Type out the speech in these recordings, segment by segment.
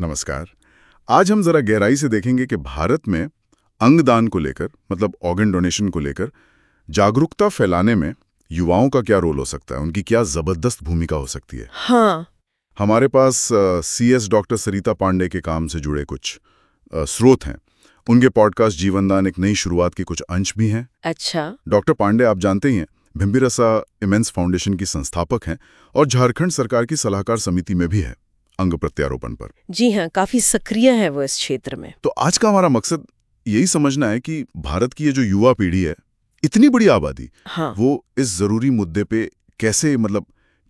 नमस्कार। आज हम जरा गहराई से देखेंगे कि भारत में अंगदान को लेकर, मतलब ऑर्गन डोनेशन को लेकर जागरूकता फैलाने में युवाओं का क्या रोल हो सकता है, उनकी क्या जबरदस्त भूमिका हो सकती है। हाँ। हमारे पास CS डॉक्टर सरिता पांडे के काम से जुड़े कुछ स्रोत हैं। उनके पॉडकास्ट जीवनदान एक नई शुरुआत के कुछ अंश भी हैं। अच्छा। डॉक्टर पांडे, आप जानते ही हैं, भिम्बिरसा इमेंस फाउंडेशन की संस्थापक हैं और झारखंड सरकार की सलाहकार समिति में भी है अंग प्रत्यारोपण पर। जी हाँ, काफी सक्रिय है वो इस क्षेत्र में। तो आज का हमारा मकसद यही समझना है कि भारत की ये जो युवा पीढ़ी है, इतनी बड़ी आबादी, हाँ। वो इस जरूरी मुद्दे पे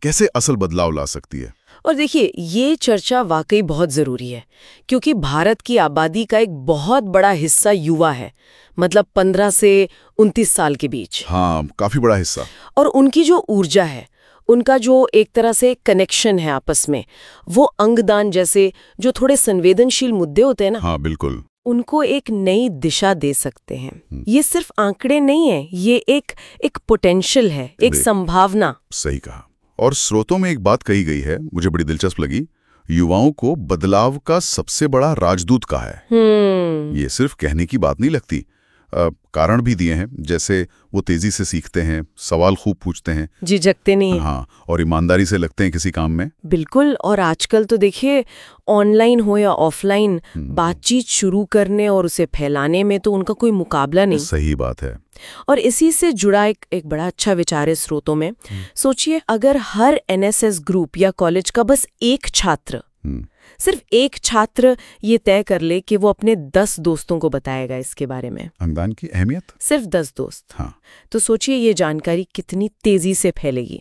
कैसे असल बदलाव ला सकती है। और देखिए, ये चर्चा वाकई बहुत जरूरी है क्योंकि भारत की आबादी का एक बहुत बड़ा हिस्सा युवा है, मतलब 15 से 29 साल के बीच। हाँ, काफी बड़ा हिस्सा। और उनकी जो ऊर्जा है, उनका जो एक तरह से कनेक्शन है आपस में, वो अंगदान जैसे जो थोड़े संवेदनशील मुद्दे होते हैं ना, हाँ बिल्कुल, उनको एक नई दिशा दे सकते हैं। ये सिर्फ आंकड़े नहीं है, ये एक पोटेंशियल है, एक संभावना। सही कहा। और स्रोतों में एक बात कही गई है, मुझे बड़ी दिलचस्प लगी। युवाओं को बदलाव का सबसे बड़ा राजदूत कहा है। ये सिर्फ कहने की बात नहीं लगती। कारण भी दिए हैं, जैसे वो तेजी से सीखते हैं, सवाल खूब पूछते हैं, झिझकते नहीं हैं। हाँ, और ईमानदारी से लगते हैं किसी काम में। बिल्कुल। और आजकल तो देखिए, ऑनलाइन हो या ऑफलाइन, बातचीत शुरू करने और उसे फैलाने में तो उनका कोई मुकाबला नहीं। सही बात है। और इसी से जुड़ा एक बड़ा अच्छा विचार है स्रोतों में। सोचिए, अगर हर NSS ग्रुप या कॉलेज का बस एक छात्र, सिर्फ एक छात्र ये तय कर ले कि वो अपने 10 दोस्तों को बताएगा इसके बारे में, अंगदान की अहमियत, सिर्फ 10 दोस्त, हाँ, तो सोचिए ये जानकारी कितनी तेजी से फैलेगी।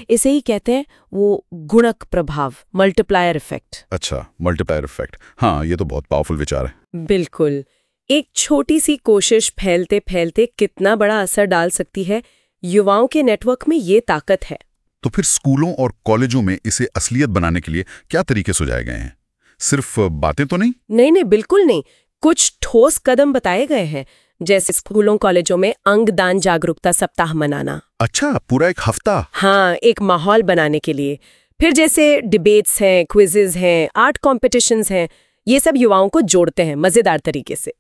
इसे ही कहते हैं वो गुणक प्रभाव, मल्टीप्लायर इफेक्ट। अच्छा, मल्टीप्लायर इफेक्ट, हाँ, ये तो बहुत पावरफुल विचार है। बिल्कुल। एक छोटी सी कोशिश फैलते फैलते कितना बड़ा असर डाल सकती है, युवाओं के नेटवर्क में ये ताकत है। तो फिर स्कूलों और कॉलेजों में इसे असलियत बनाने के लिए क्या तरीके सुझाए गए हैं? सिर्फ बातें तो नहीं? नहीं, बिल्कुल नहीं। कुछ ठोस कदम बताए गए हैं, जैसे स्कूलों कॉलेजों में अंगदान जागरूकता सप्ताह मनाना। अच्छा, पूरा एक हफ्ता? हाँ, एक माहौल बनाने के लिए। फिर जैसे डिबेट्स हैं, क्विजेज हैं, आर्ट कॉम्पिटिशन्स हैं, ये सब युवाओं को जोड़ते हैं मजेदार तरीके से।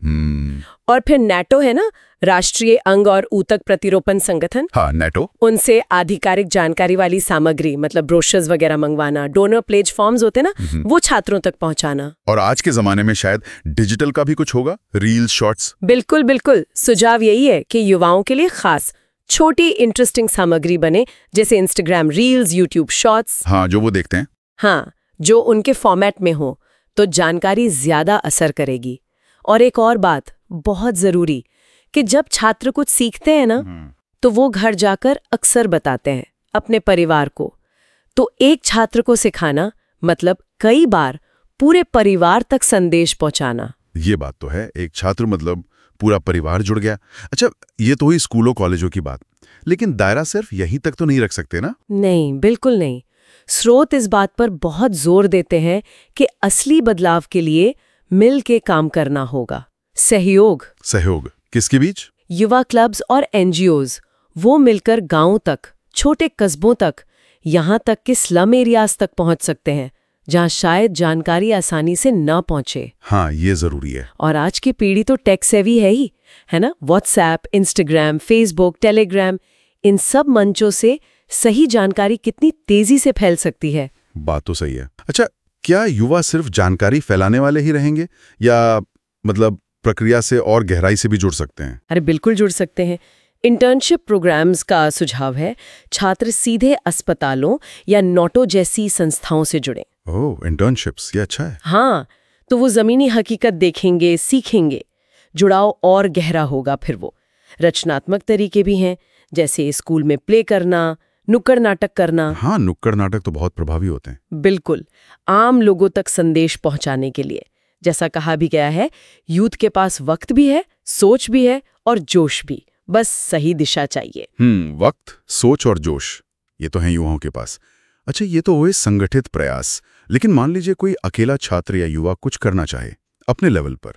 और फिर नेटो है ना, राष्ट्रीय अंग और ऊतक प्रतिरोपण संगठन। हाँ, नेटो। उनसे आधिकारिक जानकारी वाली सामग्री, मतलब ब्रोशर्स वगैरह मंगवाना, डोनर प्लेज फॉर्म्स होते ना, वो छात्रों तक पहुंचाना। और आज के जमाने में शायद डिजिटल का भी कुछ होगा, रील्स, शॉर्ट्स। बिल्कुल बिल्कुल। सुझाव यही है कि युवाओं के लिए खास छोटी इंटरेस्टिंग सामग्री बने, जैसे इंस्टाग्राम रील्स, यूट्यूब शॉर्ट्स। हाँ, जो वो देखते हैं। हाँ, जो उनके फॉर्मेट में हो, तो जानकारी ज्यादा असर करेगी। और एक और बात बहुत जरूरी, कि जब छात्र कुछ सीखते हैं ना, तो वो घर जाकर अक्सर बताते हैं अपने परिवार को। तो एक छात्र को सिखाना मतलब कई बार पूरे परिवार तक संदेश पहुंचाना। ये बात तो है, एक छात्र मतलब पूरा परिवार जुड़ गया। अच्छा, ये तो हुई स्कूलों कॉलेजों की बात, लेकिन दायरा सिर्फ यहीं तक तो नहीं रख सकते ना? नहीं, बिल्कुल नहीं। स्रोत इस बात पर बहुत जोर देते हैं कि असली बदलाव के लिए मिल के काम करना होगा। सहयोग किसके बीच? युवा क्लब्स और NGOs, वो मिलकर गांवों तक, छोटे कस्बों तक, यहाँ तक कि स्लम एरियाज तक पहुंच सकते हैं, जहाँ शायद जानकारी आसानी से न पहुंचे। हाँ, ये जरूरी है। और आज की पीढ़ी तो टेक सेवी है ना। व्हाट्सएप, इंस्टाग्राम, फेसबुक, टेलीग्राम, इन सब मंचों से सही जानकारी कितनी तेजी से फैल सकती है। बात तो सही है। अच्छा, क्या युवा सिर्फ जानकारी फैलाने वाले ही रहेंगे, या मतलब प्रक्रिया से और गहराई से भी जुड़ सकते हैं? अरे बिल्कुल जुड़ सकते हैं। इंटर्नशिप प्रोग्राम्स का सुझाव है, छात्र सीधे अस्पतालों या नोटो जैसी संस्थाओं से जुड़ें। ओह, इंटर्नशिप्स, ये अच्छा है। हाँ, तो वो जमीनी हकीकत देखेंगे, सीखेंगे, जुड़ाव और गहरा होगा। फिर वो रचनात्मक तरीके भी हैं, जैसे स्कूल में प्ले करना, नुक्कड़ नाटक करना। हाँ, नुक्कड़ नाटक तो बहुत प्रभावी होते हैं। बिल्कुल, आम लोगों तक संदेश पहुंचाने के लिए। जैसा कहा भी गया है, यूथ के पास वक्त भी है, सोच भी है और जोश भी, बस सही दिशा चाहिए। वक्त, सोच और जोश, ये तो है युवाओं के पास। अच्छा, ये तो हुए संगठित प्रयास, लेकिन मान लीजिए कोई अकेला छात्र या युवा कुछ करना चाहे अपने लेवल पर,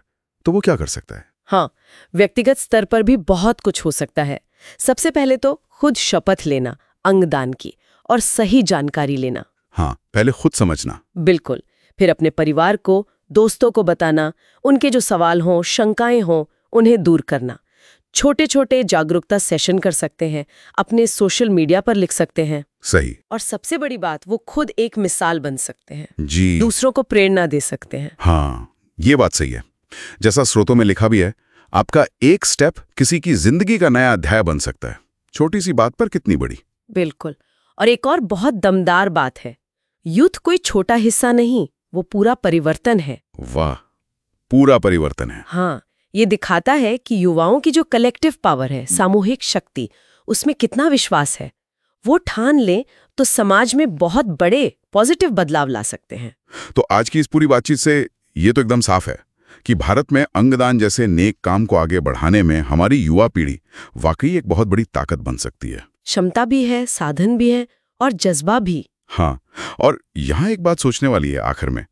तो वो क्या कर सकता है? हाँ, व्यक्तिगत स्तर पर भी बहुत कुछ हो सकता है। सबसे पहले तो खुद शपथ लेना अंगदान की और सही जानकारी लेना। हाँ, पहले खुद समझना। बिल्कुल। फिर अपने परिवार को, दोस्तों को बताना, उनके जो सवाल हों, शंकाएं हों, उन्हें दूर करना। छोटे छोटे जागरूकता सेशन कर सकते हैं, अपने सोशल मीडिया पर लिख सकते हैं। सही। और सबसे बड़ी बात, वो खुद एक मिसाल बन सकते हैं, जी। दूसरों को प्रेरणा दे सकते हैं। हाँ, ये बात सही है। जैसा स्रोतों में लिखा भी है, आपका एक स्टेप किसी की जिंदगी का नया अध्याय बन सकता है। छोटी सी बात पर कितनी बड़ी। बिल्कुल। और एक और बहुत दमदार बात है, यूथ कोई छोटा हिस्सा नहीं, वो पूरा परिवर्तन है। वाह, पूरा परिवर्तन है। हाँ, ये दिखाता है कि युवाओं की जो कलेक्टिव पावर है, सामूहिक शक्ति, उसमें कितना विश्वास है। वो ठान ले तो समाज में बहुत बड़े पॉजिटिव बदलाव ला सकते हैं। तो आज की इस पूरी बातचीत से ये तो एकदम साफ है कि भारत में अंगदान जैसे नेक काम को आगे बढ़ाने में हमारी युवा पीढ़ी वाकई एक बहुत बड़ी ताकत बन सकती है। क्षमता भी है, साधन भी है और जज्बा भी। हाँ, और यहाँ एक बात सोचने वाली है आखिर में,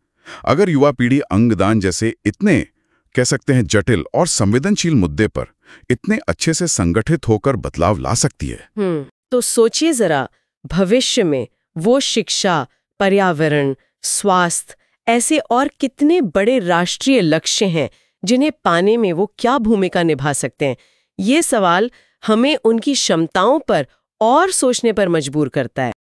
अगर युवा पीढ़ी अंगदान जैसे इतने कह सकते हैं जटिल और संवेदनशील मुद्दे पर इतने अच्छे से संगठित होकर बदलाव ला सकती है, तो सोचिए जरा, भविष्य में वो शिक्षा, पर्यावरण, स्वास्थ्य, ऐसे और कितने बड़े राष्ट्रीय लक्ष्य हैं जिन्हें पाने में वो क्या भूमिका निभा सकते हैं। ये सवाल हमें उनकी क्षमताओं पर और सोचने पर मजबूर करता है।